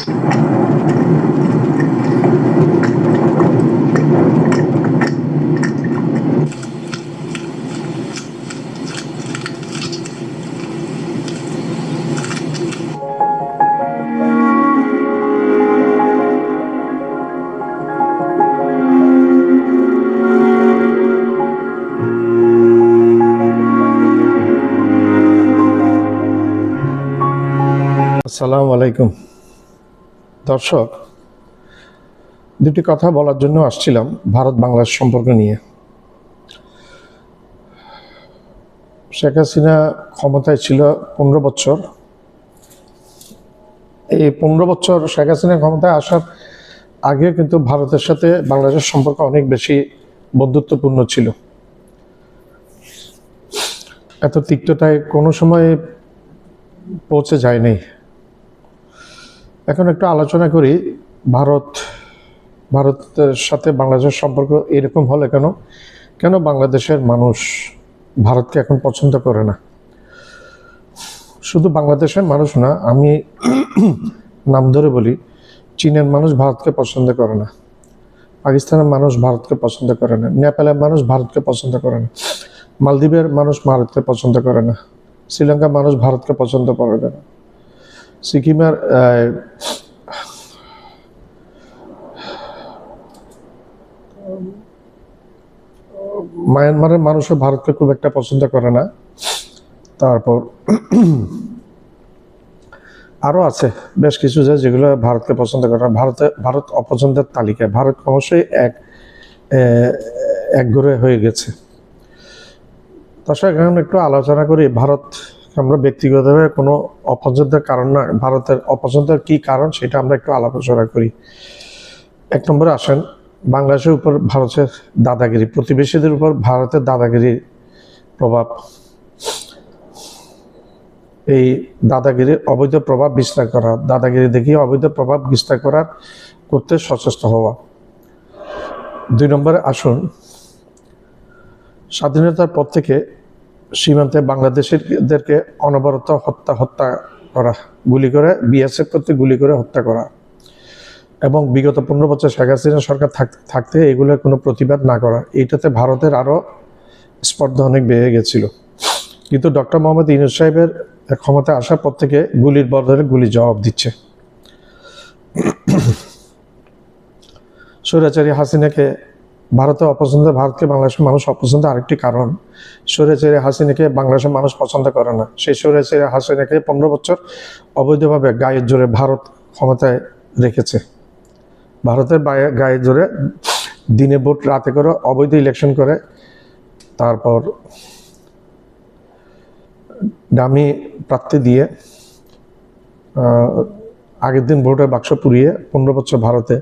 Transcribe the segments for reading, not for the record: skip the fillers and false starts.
আসসালামু আলাইকুম দর্শক, দুটি কথা বলার জন্য আসছিলাম ভারত বাংলাদেশ সম্পর্ক নিয়ে। শেখ হাসিনা ক্ষমতায় ছিল 15 বছর। এই 15 বছর শেখ হাসিনা ক্ষমতায় আসার আগে কিন্তু ভারতের সাথে বাংলাদেশের সম্পর্ক অনেক বেশি বন্ধুত্বপূর্ণ ছিল। এত তিক্ততায় কোনো সময় পৌঁছে যায়নি। এখন একটু আলোচনা করি ভারতের সাথে বাংলাদেশের সম্পর্ক এরকম হলে কেন বাংলাদেশের মানুষ ভারতকে এখন পছন্দ করে না। শুধু বাংলাদেশের মানুষ না, আমি নাম ধরে বলি, চীনের মানুষ ভারতকে পছন্দ করে না, পাকিস্তানের মানুষ ভারতকে পছন্দ করে না, নেপালের মানুষ ভারতকে পছন্দ করে না, মালদ্বীপের মানুষ ভারতকে পছন্দ করে না, শ্রীলঙ্কার মানুষ ভারতকে পছন্দ করে না, সিকিমের মায়ানমারের মানুষও ভারতকে খুব একটা পছন্দ করে না। তারপর আরও আছে বেশ কিছু যেগুলো ভারতকে পছন্দ করে না। ভারত অপছন্দের তালিকায়, ভারত অবশ্যই একঘরে হয়ে গেছে। দর্শক, এখন একটু আলোচনা করি ভারত। আমরা ব্যক্তিগতভাবে কোনো অপছন্দের কারণ না, ভারতের অপছন্দের কি কারণ সেটা আমরা একটু আলোচনা করি। 1 নম্বরে আসেন, বাংলাদেশের উপর ভারতের দাদাগিরি, প্রতিবেশীদের উপর ভারতের দাদাগিরির প্রভাব। এই দাদাগিরির অবৈধ প্রভাব বিস্তার করা, দাদাগিরি দেখিয়ে অবৈধ প্রভাব বিস্তার করতে সচেষ্ট হওয়া। 2 নম্বরে আসুন, স্বাধীনতার পর থেকে সীমান্তে বাংলাদেশিদেরকে অনবরত হত্যা করা, গুলি করে, বিএসএফ করতে গুলি করে হত্যা করা, এবং বিগত 15 বছর শেখ হাসিনা সরকার থাকতে এগুলোর কোনো প্রতিবাদ না করা। এইটাতে ভারতের আরও স্পর্ধা অনেক বেড়ে গেছিল। কিন্তু ডক্টর মোহাম্মদ ইউনূস সাহেবের ক্ষমতায় আসার পর থেকে গুলির বদলে গুলি জবাব দিচ্ছে। স্বৈরাচারী হাসিনাকে ভারতকে বাংলাদেশের মানুষ অপছন্দের আরেকটি কারণ, স্বৈরাচারী হাসিনাকে বাংলাদেশের মানুষ পছন্দ করে না। সেই স্বৈরাচারী হাসিনাকে 15 বছর অবৈধভাবে গায়ের জোরে ভারত ক্ষমতায় রেখেছে। ভারতের গায়ের জোরে দিনে ভোট, রাতে করে অবৈধ ইলেকশন করে, তারপর ডামি প্রার্থী দিয়ে আগের দিন ভোটের বাক্স পুড়িয়ে 15 বছর ভারতে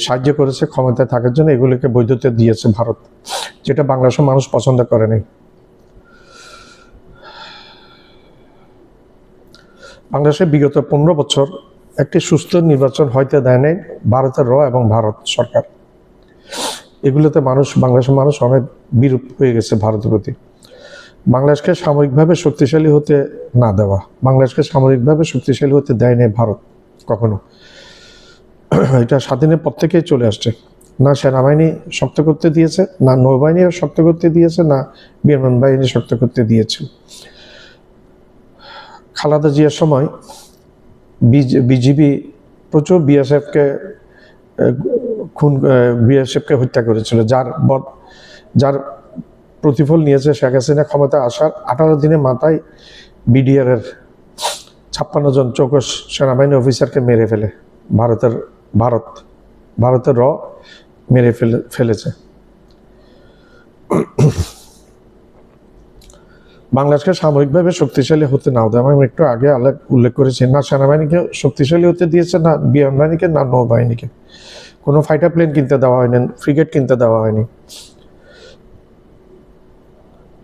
সাহায্য করেছে ক্ষমতায় থাকার জন্য। এগুলোকে বৈধতা দিয়েছে ভারত, যেটা বাংলাদেশের মানুষ পছন্দ করে নাই। বাংলাদেশে বিগত 15 বছর একটি সুস্থ নির্বাচন হইতে দেয় নাই ভারতের এবং ভারত সরকার। এগুলোতে বাংলাদেশের মানুষ অনেক বিরূপ হয়ে গেছে ভারতের প্রতি। বাংলাদেশকে সামরিকভাবে শক্তিশালী হতে না দেওয়া, বাংলাদেশকে সামরিকভাবে শক্তিশালী হতে দেয় নাই ভারত কখনো। এটা স্বাধীনের পর থেকেই চলে আসছে। না সেনাবাহিনী শক্ত করতে দিয়েছে, না নৌবাহিনী শক্ত করতে দিয়েছে, না বিমান বাহিনী শক্ত করতে দিয়েছে। খালেদা জিয়ার সময় বিজিবি প্রচুর বিএসএফকে হত্যা করেছিল, যার প্রতিফল নিয়েছে শেখ হাসিনা ক্ষমতায় আসার 18 দিনের মাথায় বিডিআরের 56 জন চৌকস সেনাবাহিনী অফিসারকে মেরে ফেলে ভারতের মেরে ফেলেছে। বাংলাদেশকে সামরিকভাবে শক্তিশালী হতে নাও দেয়, আমি একটু আগে উল্লেখ করেছি। না সেনাবাহিনীকে শক্তিশালী হতে দিয়েছে, না বিমান বাহিনীকে, না নৌবাহিনীকে। কোনো ফাইটার প্লেন কিনতে দেওয়া হয়নি, ফ্রিগেট কিনতে দেওয়া হয়নি।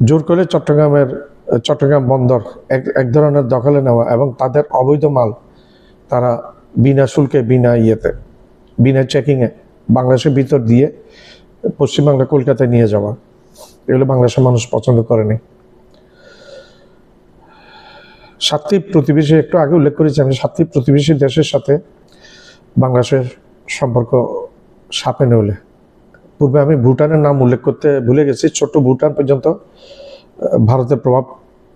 জোর করে চট্টগ্রাম বন্দর এক ধরনের দখলে নেওয়া এবং তাদের অবৈধ মাল তারা বিনা শুল্কে, বিনা চেকিংয়ে বাংলাদেশের ভিতর দিয়ে পশ্চিমবাংলা, কলকাতায় নিয়ে যাওয়া, এগুলো বাংলাদেশের মানুষ পছন্দ করেনি। 7টি প্রতিবেশী, একটু আগে উল্লেখ করেছি আমি, 7টি প্রতিবেশী দেশের সাথে বাংলাদেশের সম্পর্ক সাপে নেউলে। পূর্বে আমি ভুটানের নাম উল্লেখ করতে ভুলে গেছি। ছোট্ট ভুটান পর্যন্ত ভারতের প্রভাব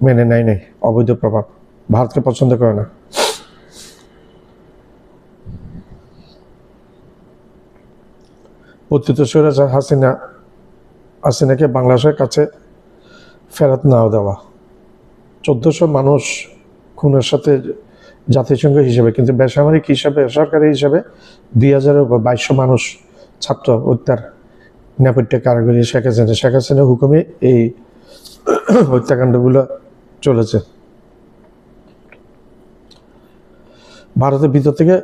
মেনে নেয় নাই, অবৈধ প্রভাব, ভারতকে পছন্দ করে না। পতিত স্বৈরাচার হাসিনাকে বাংলাদেশের কাছে ফেরত নাও দেওয়া, 1400 মানুষ খুনের সাথে জাতিসংঘ হিসেবে, কিন্তু বেসামরিক হিসাবে, সরকারি হিসাবে 2000-এর উপর 2200 মানুষ ছাত্র হত্যার নেপথ্যে কারিগরি শেখ হাসিনার হুকুমে এই হত্যাকাণ্ডগুলো চলেছে। ভারতের ভিতর থেকে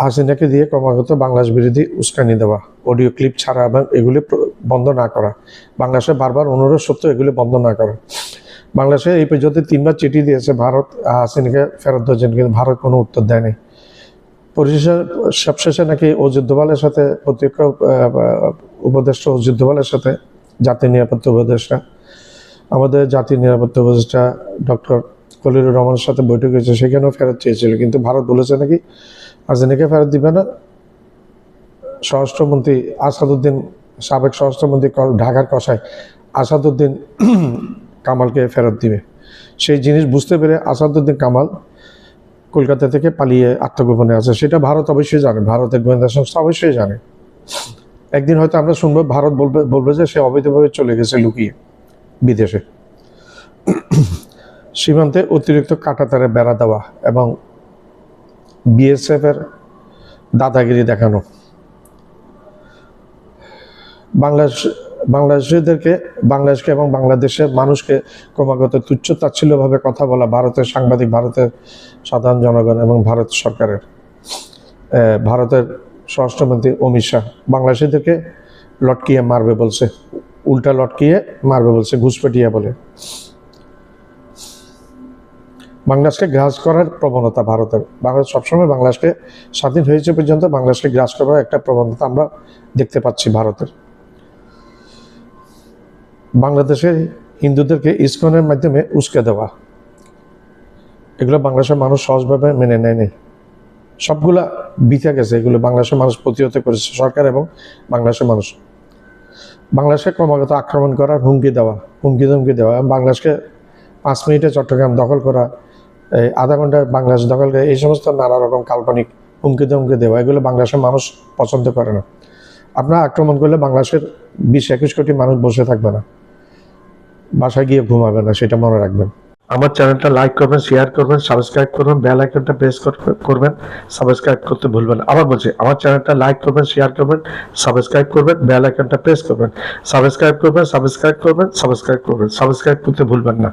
হাসিনাকে দিয়ে ক্রমাগত বাংলাদেশ বিরোধী উস্কানি দেওয়া, অডিও ক্লিপ ছাড়া এবং এগুলি বন্ধ না করা, বাংলাদেশে বারবার অনুরোধ সত্ত্বেও এগুলি বন্ধ না করা। বাংলাদেশে এই পর্যন্ত 3বার চিঠি দিয়েছে ভারত হাসিনাকে ফেরত দেওয়ার জন্য, কিন্তু ভারত কোনো উত্তর দেয়নি। পরিশেষে সবশেষে নাকি অজিত দোভালের সাথে, প্রতিরক্ষা উপদেষ্টা অজিত দোভালের সাথে, জাতীয় নিরাপত্তা উপদেষ্টা, আমাদের জাতীয় নিরাপত্তা উপদেষ্টা ডক্টর খলিলুর রহমানের সাথে বৈঠক হয়েছে, সেখানেও ফেরত চেয়েছিল, কিন্তু ভারত বলেছে নাকি হাসিনাকে ফেরত দিবে না। স্বরাষ্ট্রমন্ত্রী আসাদুদ্দিন, সাবেক স্বরাষ্ট্রমন্ত্রী ঢাকার কসাই আসাদুদ্দিন কামালকে ফেরত দিবে। সেই জিনিস বুঝতে পেরে আসাদুদ্দিন কামাল কলকাতা থেকে পালিয়ে আত্মগোপনে আছে। সেটা ভারত অবশ্যই জানে, ভারতের গোয়েন্দা সংস্থা অবশ্যই জানে। একদিন হয়তো আমরা শুনবো ভারত বলবে যে সে অবৈধভাবে চলে গেছে লুকিয়ে বিদেশে। সীমান্তে অতিরিক্ত কাঁটাতারে বেড়া দেওয়া এবং বিএসএফের দাদাগিরি দেখানো, বাংলাদেশকে এবং বাংলাদেশের মানুষকে ক্রমাগত তুচ্ছ তাচ্ছিল্যভাবে কথা বলা ভারতের সাংবাদিক, ভারতের সাধারণ জনগণ এবং ভারত সরকারের, ভারতের স্বরাষ্ট্রমন্ত্রী অমিত শাহ বাংলাদেশিদেরকে লটকিয়ে মারবে বলছে, উল্টা লটকিয়ে মারবে বলছে, ঘুষপেটিয়া বলে। বাংলাদেশকে গ্রাস করার প্রবণতা ভারতের, বাংলাদেশ সবসময় বাংলাদেশকে স্বাধীন হয়েছে পর্যন্ত বাংলাদেশকে গ্রাস করার একটা প্রবণতা আমরা দেখতে পাচ্ছি ভারতের। বাংলাদেশের হিন্দুদেরকে ইসকনের মাধ্যমে উস্কে দেওয়া, এগুলো বাংলাদেশের মানুষ সহজভাবে মেনে নেয়নি। সবগুলা বিথা গেছে, এগুলো বাংলাদেশের মানুষ প্রতিহত করেছে, সরকার এবং বাংলাদেশের মানুষ। বাংলাদেশকে ক্রমাগত আক্রমণ করার হুমকি দেওয়া, বাংলাদেশকে 5 মিনিটে চট্টগ্রাম দখল করা, এই আধা ঘন্টায় বাংলাদেশ দখল করে, এই সমস্ত নানা রকম কাল্পনিক হুমকি দেওয়া, এগুলো বাংলাদেশের মানুষ পছন্দ করে না। আপনারা আক্রমণ করলে বাংলাদেশের 20-21 কোটি মানুষ বসে থাকবে না, বাসায় গিয়ে ঘুমাবে না, সেটা মনে রাখবেন। আমার চ্যানেলটা লাইক করবেন, শেয়ার করবেন, সাবস্ক্রাইব করবেন, বেল আইকনটা প্রেস করবেন, সাবস্ক্রাইব করতে ভুলবেন। আবার বলছি, আমার চ্যানেলটা লাইক করবেন, শেয়ার করবেন, সাবস্ক্রাইব করবেন, বেল আইকনটা প্রেস করবেন, সাবস্ক্রাইব করতে ভুলবেন না।